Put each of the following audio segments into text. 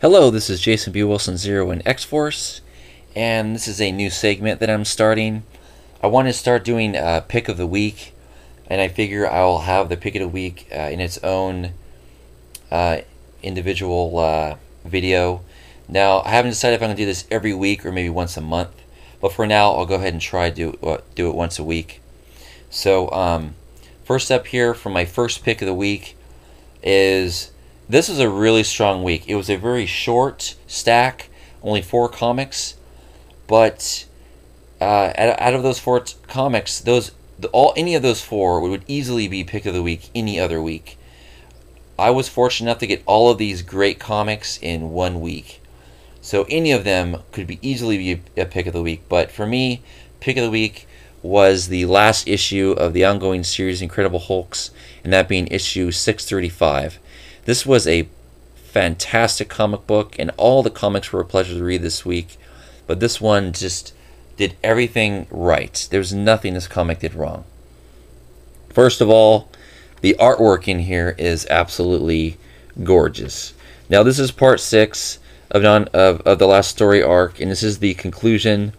Hello, this is Jason B. Wilson Zero in X-Force, and this is a new segment that I'm starting. I want to start doing a pick of the week, and I figure I'll have the pick of the week in its own uh, individual video. Now, I haven't decided if I'm going to do this every week or maybe once a month, but for now, I'll go ahead and try to do it once a week. So, first up here for my first pick of the week is this is a really strong week. It was a very short stack, only 4 comics, but out of those 4 comics, any of those 4 would easily be pick of the week any other week. I was fortunate enough to get all of these great comics in 1 week, so any of them could easily be a pick of the week. But for me, pick of the week was the last issue of the ongoing series Incredible Hulks, and that being issue 635. This was a fantastic comic book, and all the comics were a pleasure to read this week, but this one just did everything right. There's nothing this comic did wrong. First of all, the artwork in here is absolutely gorgeous. Now, this is part 6 of the last story arc, and this is the conclusion.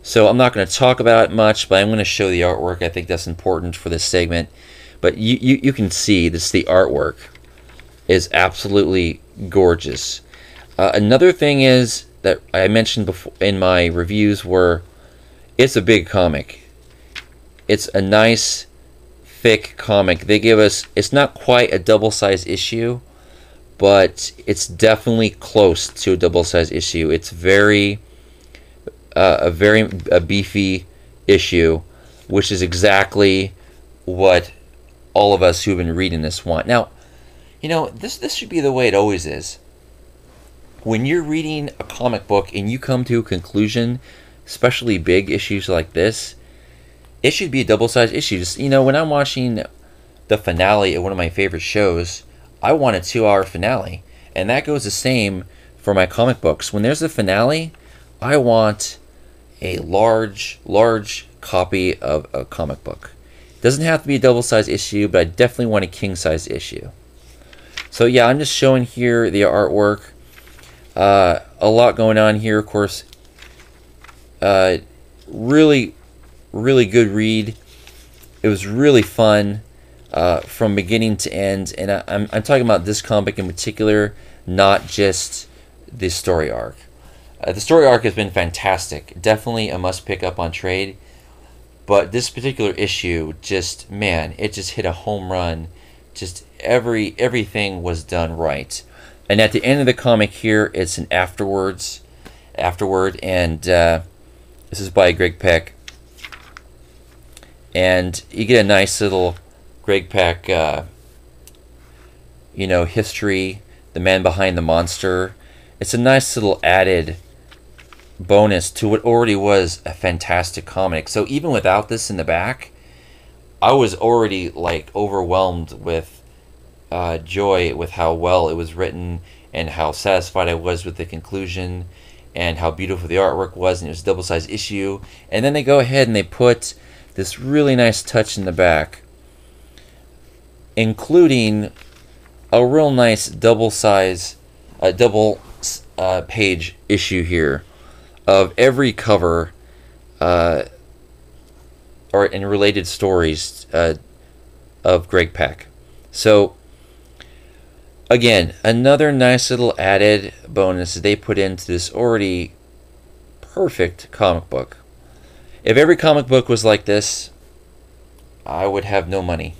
So I'm not going to talk about it much, but I'm going to show the artwork. I think that's important for this segment. But you can see this. The artwork is absolutely gorgeous. Another thing is that I mentioned before in my reviews were it's a big comic. It's a nice, thick comic. They give us, it's not quite a double-sized issue, but it's definitely close to a double-sized issue. It's a very beefy issue, which is exactly what all of us who've been reading this want. Now, you know, this should be the way it always is. When you're reading a comic book and you come to a conclusion, especially big issues like this, it should be a double-sized issue. Just, you know, when I'm watching the finale of one of my favorite shows, I want a 2-hour finale. And that goes the same for my comic books. When there's a finale, I want a large copy of a comic book. It doesn't have to be a double-sized issue, but I definitely want a king-size issue. So yeah, I'm just showing here the artwork. A lot going on here, of course. Really good read. It was really fun from beginning to end, and I'm talking about this comic in particular, not just the story arc. The story arc has been fantastic. Definitely a must pick up on trade. But this particular issue, just, man, it just hit a home run. Just everything was done right. And at the end of the comic here, it's an afterward, and this is by Greg Pak. And you get a nice little Greg Pak, history, the man behind the monster. It's a nice little added bonus to what already was a fantastic comic. So even without this in the back, I was already like overwhelmed with joy with how well it was written and how satisfied I was with the conclusion and how beautiful the artwork was, and it was a double-sized issue. And then they go ahead and they put this really nice touch in the back, including a real nice double page issue here of every cover or in related stories of Greg Pak. So again, another nice little added bonus they put into this already perfect comic book. If every comic book was like this, I would have no money.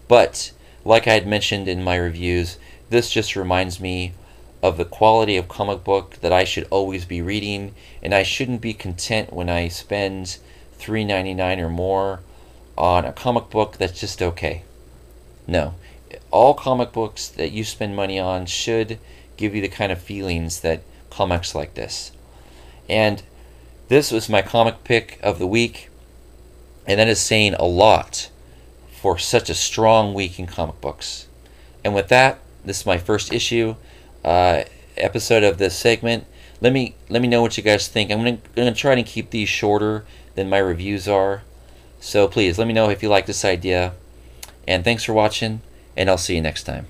But like I had mentioned in my reviews, this just reminds me of the quality of comic book that I should always be reading, and I shouldn't be content when I spend $3.99 or more on a comic book that's just okay. No. All comic books that you spend money on should give you the kind of feelings that comics like this. And this was my comic pick of the week, and that is saying a lot for such a strong week in comic books. And with that, this is my first issue episode of this segment. Let me know what you guys think. I'm gonna try to keep these shorter than my reviews are. So please let me know if you like this idea. And thanks for watching, and I'll see you next time.